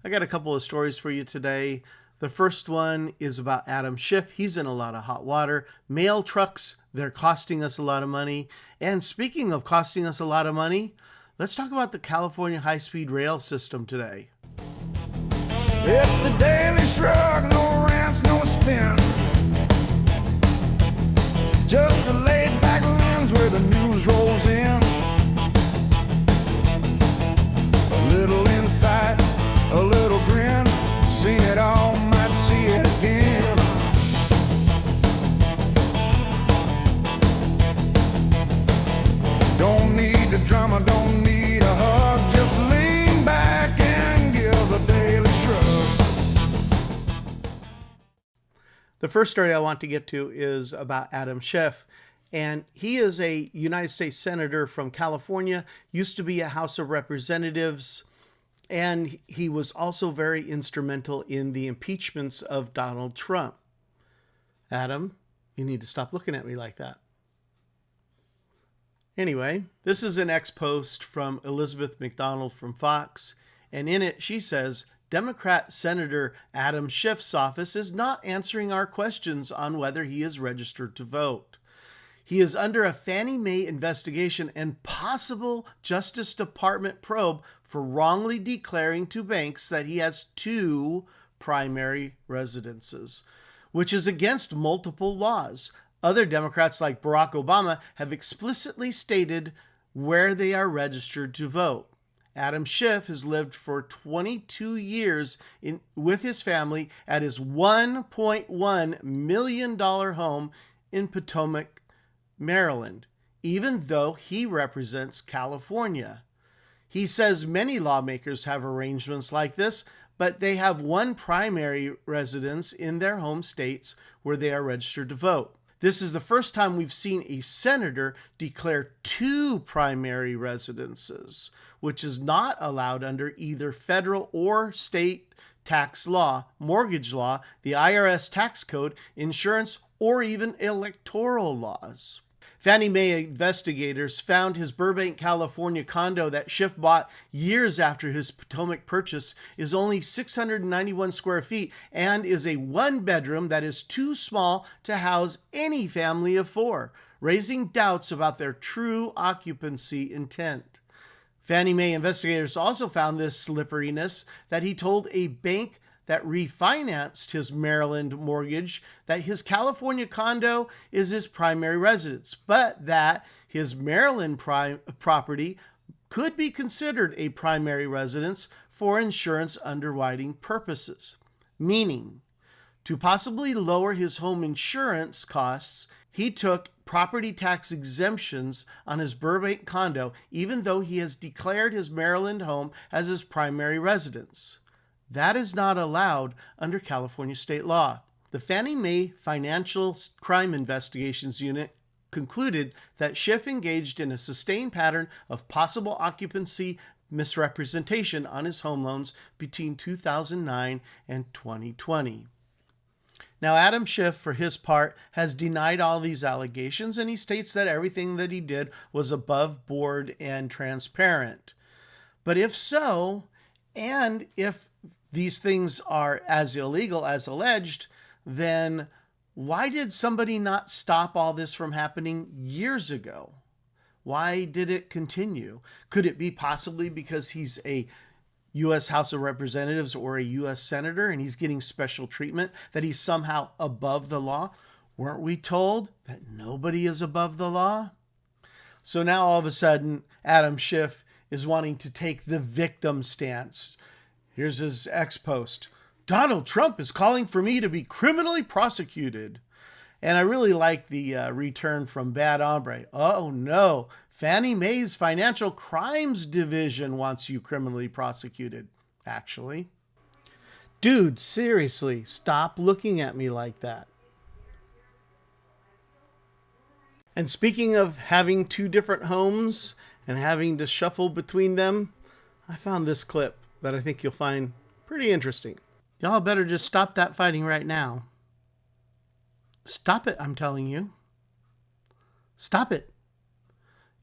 I got a couple of stories for you today. The first one is about Adam Schiff. He's in a lot of hot water. Mail trucks, they're costing us a lot of money. And speaking of costing us a lot of money, let's talk about the California high-speed rail system today. It's the daily shrug, no rants, no spin. Just a laid-back lens where the news rolls in. A little insight, a little grin. Seen it all, might see it again. Don't need a drama, don't need a hug. Just lean back and give a daily shrug. The first story I want to get to is about Adam Schiff. And he is a United States Senator from California, used to be a House of Representatives, and he was also very instrumental in the impeachments of Donald Trump. Adam, you need to stop looking at me like that. Anyway, this is an ex-post from Elizabeth McDonald from Fox, and in it she says, Democrat Senator Adam Schiff's office is not answering our questions on whether he is registered to vote. He is under a Fannie Mae investigation and possible Justice Department probe for wrongly declaring to banks that he has 2 primary residences, which is against multiple laws. Other Democrats like Barack Obama have explicitly stated where they are registered to vote. Adam Schiff has lived for 22 years with his family at his $1.1 million home in Potomac, Maryland, even though he represents California. He says many lawmakers have arrangements like this, but they have one primary residence in their home states where they are registered to vote. This is the first time we've seen a senator declare 2 primary residences, which is not allowed under either federal or state tax law, mortgage law, the IRS tax code, insurance, or even electoral laws. Fannie Mae investigators found his Burbank, California condo that Schiff bought years after his Potomac purchase is only 691 square feet and is a 1-bedroom that is too small to house any family of 4, raising doubts about their true occupancy intent. Fannie Mae investigators also found this slipperiness that he told a bank that refinanced his Maryland mortgage that his California condo is his primary residence, but that his Maryland property could be considered a primary residence for insurance underwriting purposes. Meaning, to possibly lower his home insurance costs, he took property tax exemptions on his Burbank condo, even though he has declared his Maryland home as his primary residence. That is not allowed under California state law. The Fannie Mae Financial Crime Investigations Unit concluded that Schiff engaged in a sustained pattern of possible occupancy misrepresentation on his home loans between 2009 and 2020. Now, Adam Schiff, for his part, has denied all these allegations, and he states that everything that he did was above board and transparent. But if so, and if these things are as illegal as alleged, then why did somebody not stop all this from happening years ago? Why did it continue? Could it be possibly because he's a U.S. House of Representatives or a U.S. Senator and he's getting special treatment, that he's somehow above the law? Weren't we told that nobody is above the law? So now all of a sudden, Adam Schiff is wanting to take the victim stance. Here's his ex-post. Donald Trump is calling for me to be criminally prosecuted. And I really like the return from Bad Hombre. Oh no, Fannie Mae's Financial Crimes Division wants you criminally prosecuted, actually. Dude, seriously, stop looking at me like that. And speaking of having 2 different homes and having to shuffle between them, I found this clip that I think you'll find pretty interesting. Y'all better just stop that fighting right now. Stop it, I'm telling you. Stop it.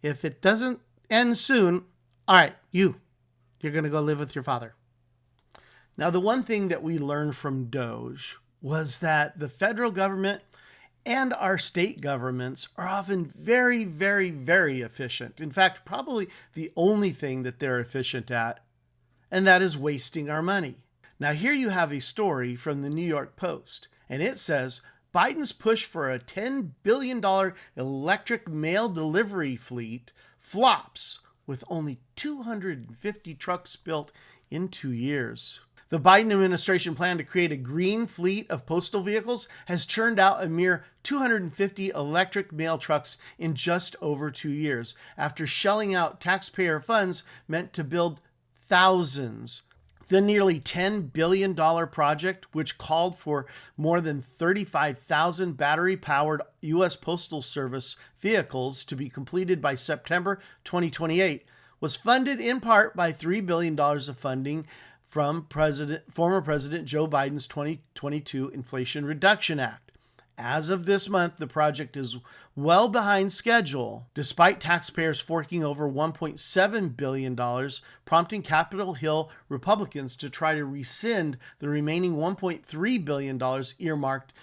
If it doesn't end soon, all right, you're going to go live with your father. Now, the one thing that we learned from Doge was that the federal government and our state governments are often very, very, very efficient. In fact, probably the only thing that they're efficient at, and that is wasting our money. Now, here you have a story from the New York Post, and it says Biden's push for a $10 billion electric mail delivery fleet flops with only 250 trucks built in 2 years. The Biden administration plan to create a green fleet of postal vehicles has churned out a mere 250 electric mail trucks in just over 2 years, after shelling out taxpayer funds meant to build thousands. The nearly $10 billion project, which called for more than 35,000 battery-powered U.S. Postal Service vehicles to be completed by September 2028, was funded in part by $3 billion of funding from former President Joe Biden's 2022 Inflation Reduction Act. As of this month, the project is well behind schedule, despite taxpayers forking over $1.7 billion, prompting Capitol Hill Republicans to try to rescind the remaining $1.3 billion earmarked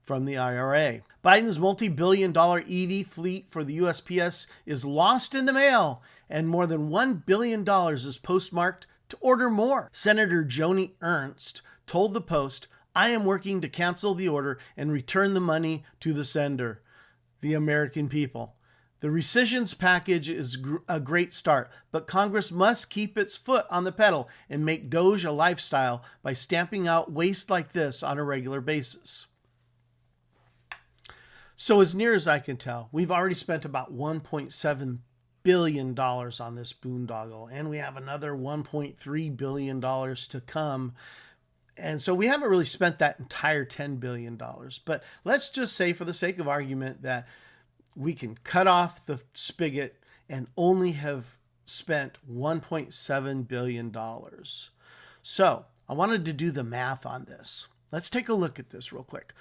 from the IRA. Biden's multi-billion-dollar EV fleet for the USPS is lost in the mail, and more than $1 billion is postmarked to order more. Senator Joni Ernst told the Post, "I am working to cancel the order and return the money to the sender, the American people. The rescissions package is a great start, but Congress must keep its foot on the pedal and make Doge a lifestyle by stamping out waste like this on a regular basis." So as near as I can tell, we've already spent about $1.7 billion on this boondoggle, and we have another $1.3 billion to come. And so we haven't really spent that entire $10 billion. But let's just say, for the sake of argument, that we can cut off the spigot and only have spent $1.7 billion. So I wanted to do the math on this. Let's take a look at this real quick.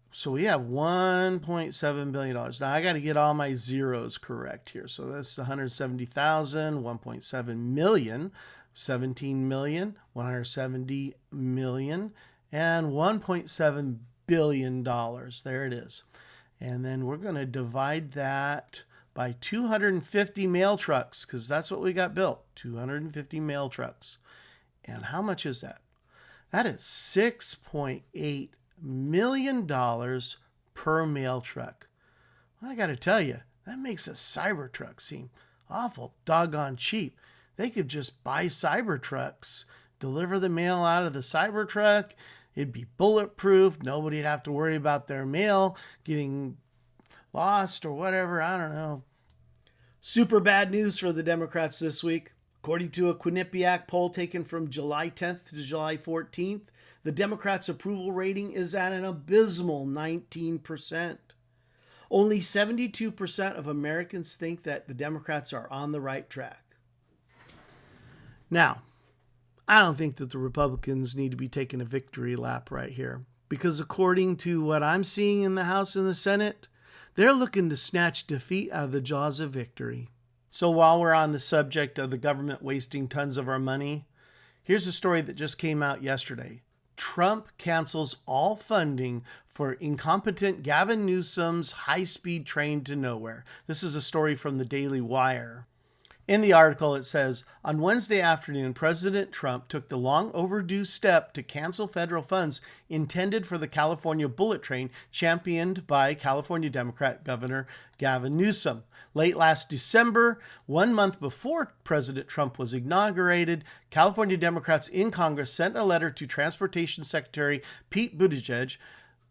So we have $1.7 billion. Now I got to get all my zeros correct here. So that's 170,000, 1.7 million, 17 million, 170 million, and $1.7 billion. There it is. And then we're going to divide that by 250 mail trucks, because that's what we got built, 250 mail trucks. And how much is that? That is $6.8 million per mail truck. Well, I got to tell you, that makes a Cybertruck seem awful doggone cheap. They could just buy Cybertrucks, deliver the mail out of the Cybertruck. It'd be bulletproof. Nobody'd have to worry about their mail getting lost or whatever. I don't know. Super bad news for the Democrats this week. According to a Quinnipiac poll taken from July 10th to July 14th, the Democrats' approval rating is at an abysmal 19%. Only 72% of Americans think that the Democrats are on the right track. Now, I don't think that the Republicans need to be taking a victory lap right here, because according to what I'm seeing in the House and the Senate, they're looking to snatch defeat out of the jaws of victory. So while we're on the subject of the government wasting tons of our money, here's a story that just came out yesterday. Trump cancels all funding for incompetent Gavin Newsom's high-speed train to nowhere. This is a story from the Daily Wire. In the article, it says, on Wednesday afternoon, President Trump took the long overdue step to cancel federal funds intended for the California bullet train championed by California Democrat Governor Gavin Newsom. Late last December, 1 month before President Trump was inaugurated, California Democrats in Congress sent a letter to Transportation Secretary Pete Buttigieg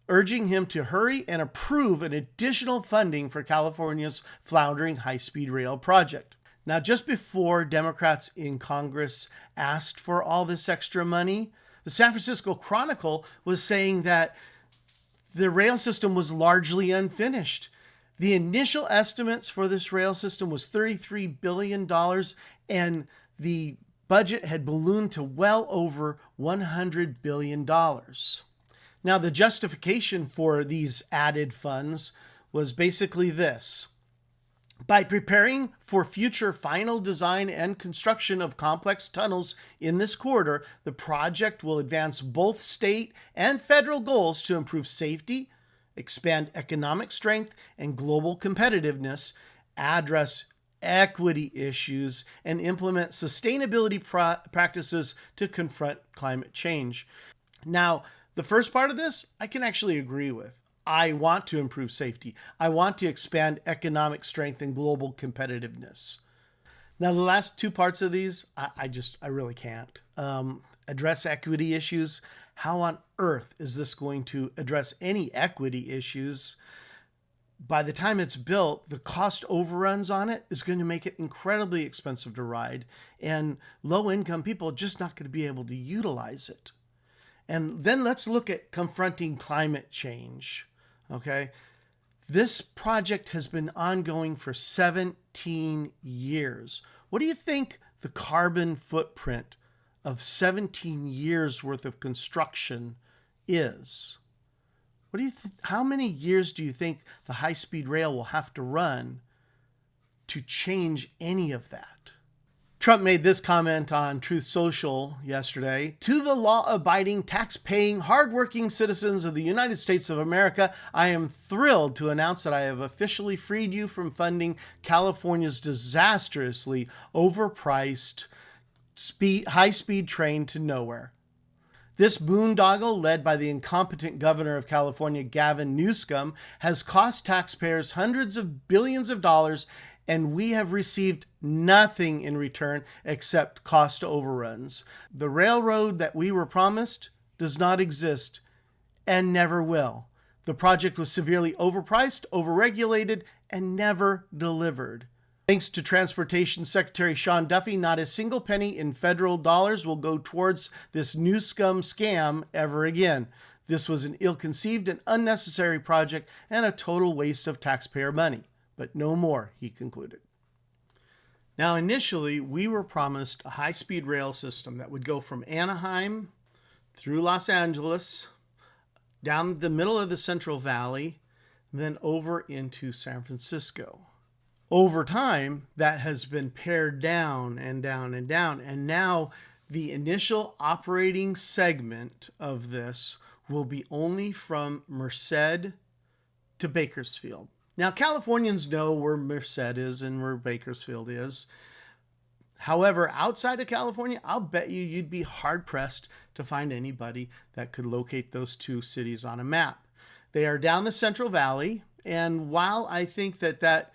urging him to hurry and approve an additional funding for California's floundering high-speed rail project. Now, just before Democrats in Congress asked for all this extra money, the San Francisco Chronicle was saying that the rail system was largely unfinished. The initial estimates for this rail system was $33 billion, and the budget had ballooned to well over $100 billion. Now, the justification for these added funds was basically this. By preparing for future final design and construction of complex tunnels in this corridor, the project will advance both state and federal goals to improve safety, expand economic strength and global competitiveness, address equity issues, and implement sustainability practices to confront climate change. Now, the first part of this, I can actually agree with. I want to improve safety. I want to expand economic strength and global competitiveness. Now, the last two parts of these, I really can't. Address equity issues. How on earth is this going to address any equity issues? By the time it's built, the cost overruns on it is going to make it incredibly expensive to ride, and low-income people are just not going to be able to utilize it. And then let's look at confronting climate change. Okay, this project has been ongoing for 17 years. What do you think the carbon footprint of 17 years worth of construction is? What do you how many years do you think the high-speed rail will have to run to change any of that? Trump made this comment on Truth Social yesterday. To the law-abiding, tax-paying, hard-working citizens of the United States of America, I am thrilled to announce that I have officially freed you from funding California's disastrously overpriced high-speed train to nowhere. This boondoggle, led by the incompetent governor of California, Gavin Newsom, has cost taxpayers hundreds of billions of dollars, and we have received nothing in return except cost overruns. The railroad that we were promised does not exist and never will. The project was severely overpriced, overregulated, and never delivered. Thanks to Transportation Secretary Sean Duffy, not a single penny in federal dollars will go towards this Newsom scam ever again. This was an ill-conceived and unnecessary project and a total waste of taxpayer money. But no more, he concluded. Now, initially, we were promised a high-speed rail system that would go from Anaheim through Los Angeles, down the middle of the Central Valley, then over into San Francisco. Over time, that has been pared down and down and down, and now the initial operating segment of this will be only from Merced to Bakersfield. Now, Californians know where Merced is and where Bakersfield is. However, outside of California, I'll bet you'd be hard-pressed to find anybody that could locate those two cities on a map. They are down the Central Valley, and while I think that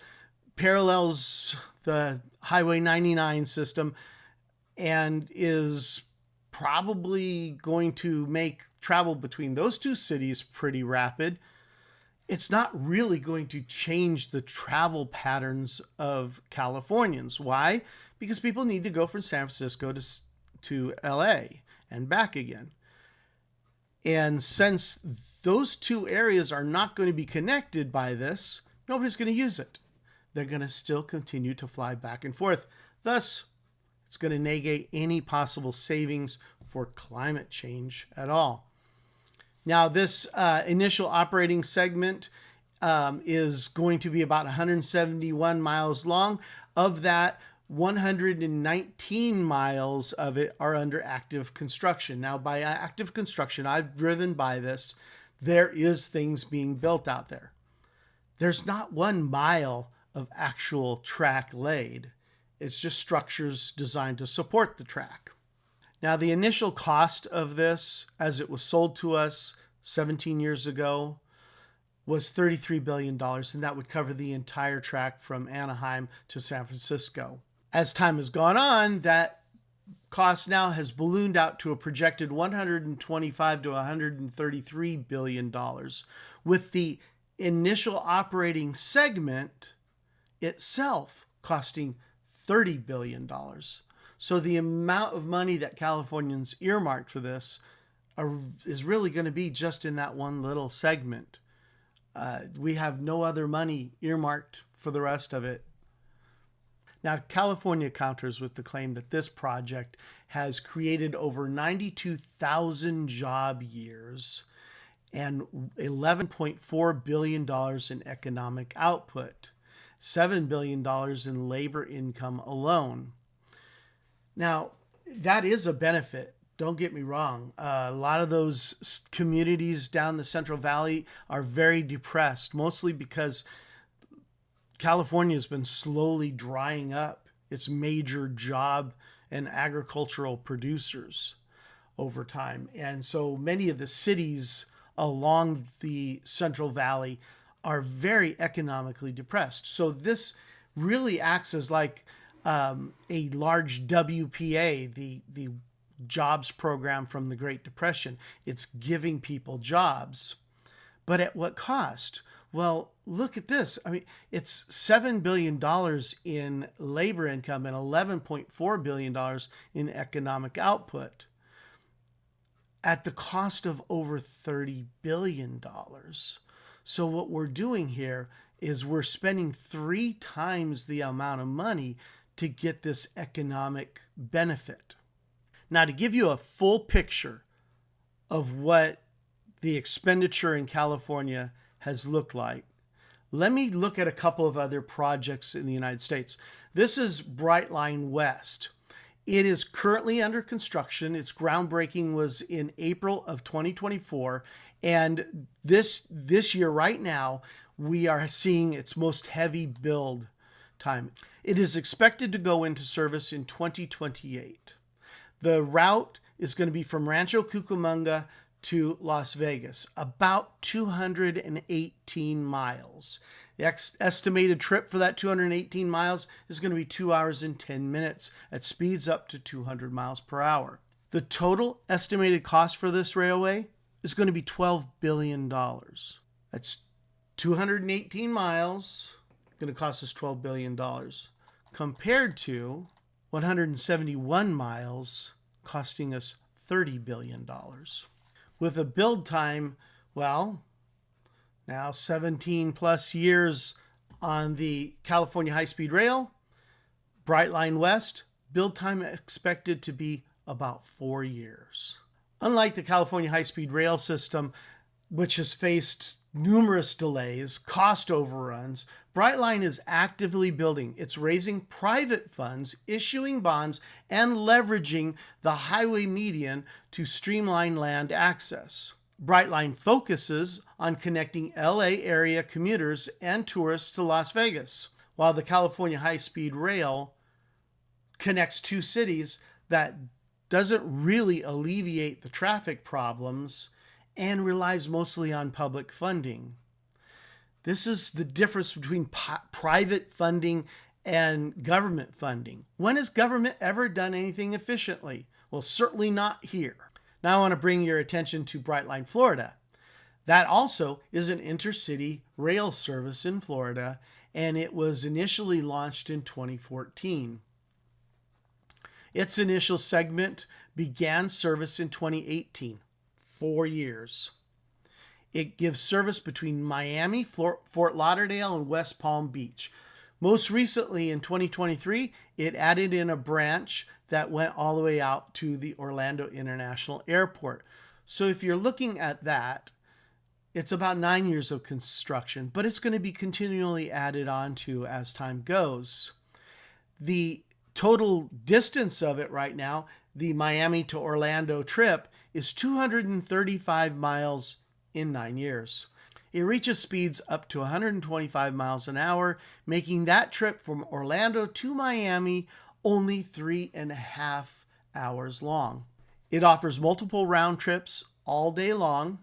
parallels the Highway 99 system and is probably going to make travel between those two cities pretty rapid, it's not really going to change the travel patterns of Californians. Why? Because people need to go from San Francisco to LA and back again. And since those two areas are not going to be connected by this, nobody's going to use it. They're going to still continue to fly back and forth. Thus, it's going to negate any possible savings for climate change at all. Now, this initial operating segment is going to be about 171 miles long. Of that, 119 miles of it are under active construction. Now, by active construction, I've driven by this. There is things being built out there. There's not 1 mile of actual track laid. It's just structures designed to support the track. Now, the initial cost of this, as it was sold to us 17 years ago, was $33 billion, and that would cover the entire track from Anaheim to San Francisco. As time has gone on, that cost now has ballooned out to a projected $125 to $133 billion, with the initial operating segment itself costing $30 billion. So the amount of money that Californians earmarked for this is really going to be just in that one little segment. We have no other money earmarked for the rest of it. Now, California counters with the claim that this project has created over 92,000 job years and $11.4 billion in economic output. $7 billion in labor income alone. Now, that is a benefit. Don't get me wrong. A lot of those communities down the Central Valley are very depressed, mostly because California has been slowly drying up its major job and agricultural producers over time. And so many of the cities along the Central Valley are very economically depressed. So this really acts as like a large WPA, the jobs program from the Great Depression. It's giving people jobs, but at what cost? Well, look at this. I mean, it's $7 billion in labor income and $11.4 billion in economic output at the cost of over $30 billion. So what we're doing here is we're spending 3 times the amount of money to get this economic benefit. Now, to give you a full picture of what the expenditure in California has looked like, let me look at a couple of other projects in the United States. This is Brightline West. It is currently under construction. Its groundbreaking was in April of 2024. And this year, right now, we are seeing its most heavy build time. It is expected to go into service in 2028. The route is going to be from Rancho Cucamonga to Las Vegas, about 218 miles. The estimated trip for that 218 miles is going to be 2 hours and 10 minutes at speeds up to 200 miles per hour. The total estimated cost for this railway is going to be $12 billion. That's 218 miles, going to cost us $12 billion, compared to 171 miles costing us $30 billion. With a build time, well, now 17 plus years on the California high-speed rail, Brightline West, build time expected to be about 4 years. Unlike the California high-speed rail system, which has faced numerous delays, cost overruns, Brightline is actively building. It's raising private funds, issuing bonds, and leveraging the highway median to streamline land access. Brightline focuses on connecting LA area commuters and tourists to Las Vegas, while the California high-speed rail connects 2 cities that doesn't really alleviate the traffic problems and relies mostly on public funding. This is the difference between private funding and government funding. When has government ever done anything efficiently? Well, certainly not here. Now I want to bring your attention to Brightline, Florida. That also is an intercity rail service in Florida, and it was initially launched in 2014. Its initial segment began service in 2018, 4 years. It gives service between Miami, Fort Lauderdale, and West Palm Beach. Most recently, in 2023, it added in a branch that went all the way out to the Orlando International Airport. So if you're looking at that, it's about 9 years of construction, but it's going to be continually added on to as time goes. The total distance of it right now, the Miami to Orlando trip, is 235 miles in 9 years. It reaches speeds up to 125 miles an hour, making that trip from Orlando to Miami only 3.5 hours long. It offers multiple round trips all day long.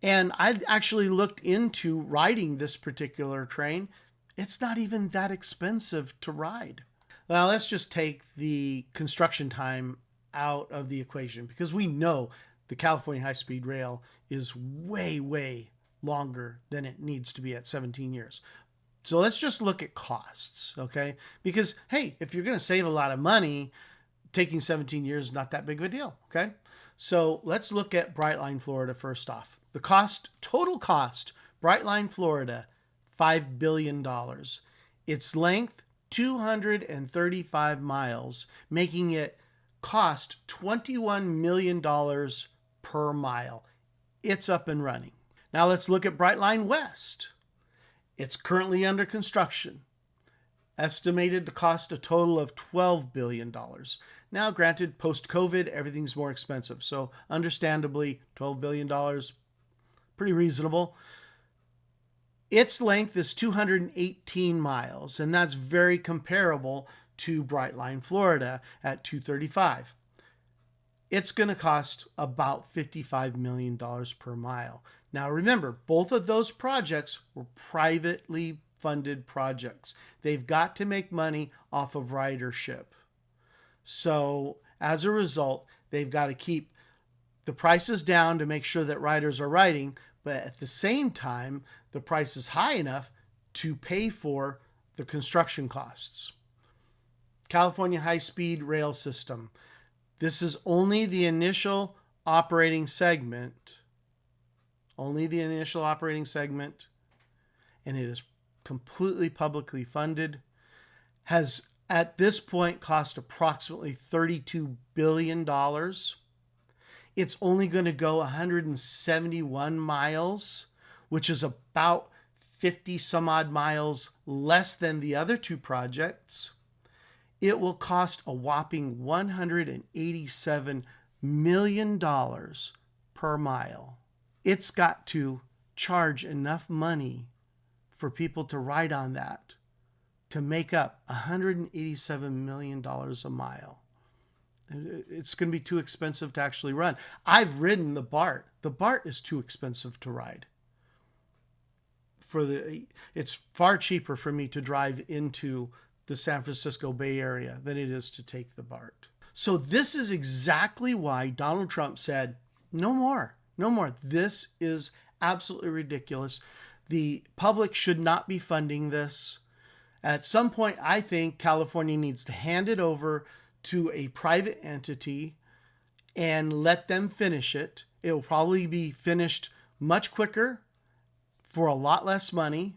And I actually looked into riding this particular train. It's not even that expensive to ride. Now let's just take the construction time out of the equation, because we know the California high-speed rail is way, way longer than it needs to be at 17 years. So let's just look at costs, okay? Because, hey, if you're going to save a lot of money, taking 17 years is not that big of a deal, okay? So let's look at Brightline, Florida first off. The cost, total cost, Brightline, Florida, $5 billion. Its length, 235 miles, making it cost $21 million per mile. It's up and running. Now let's look at Brightline West. It's currently under construction, estimated to cost a total of $12 billion. Now, granted, post-COVID, everything's more expensive. So understandably, $12 billion, pretty reasonable. Its length is 218 miles, and that's very comparable to Brightline, Florida at 235. It's going to cost about $55 million per mile. Now remember, both of those projects were privately funded projects. They've got to make money off of ridership. So as a result, they've got to keep the prices down to make sure that riders are riding, but at the same time, the price is high enough to pay for the construction costs. California High-Speed Rail System. This is only the initial operating segment. Only the initial operating segment. And it is completely publicly funded. Has at this point cost approximately $32 billion. It's only going to go 171 miles, which is about 50 some odd miles less than the other two projects. It will cost a whopping $187 million per mile. It's got to charge enough money for people to ride on that to make up $187 million a mile. It's going to be too expensive to actually run. I've ridden the BART. The BART is too expensive to ride. It's far cheaper for me to drive into the San Francisco Bay Area than it is to take the BART. So this is exactly why Donald Trump said, no more. This is absolutely ridiculous. The public should not be funding this. At some point, I think California needs to hand it over to a private entity and let them finish it. It will probably be finished much quicker for a lot less money.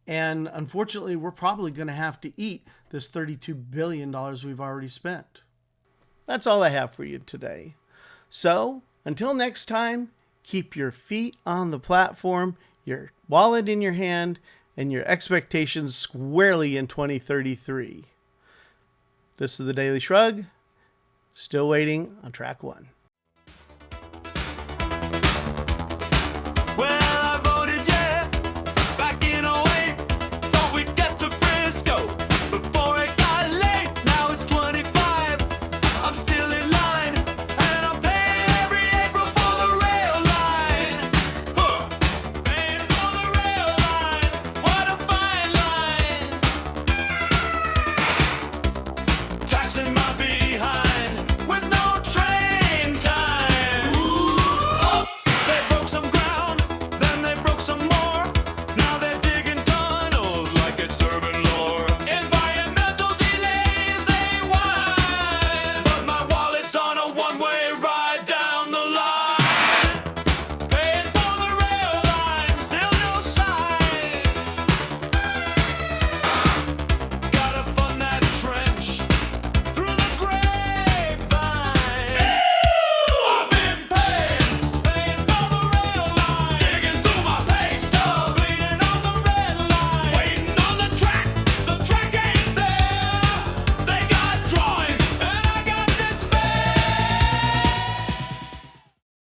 And unfortunately, we're probably going to have to eat this $32 billion we've already spent. That's all I have for you today. So until next time, keep your feet on the platform, your wallet in your hand, and your expectations squarely in 2033. This is the Daily Shrug. Still waiting on track 1.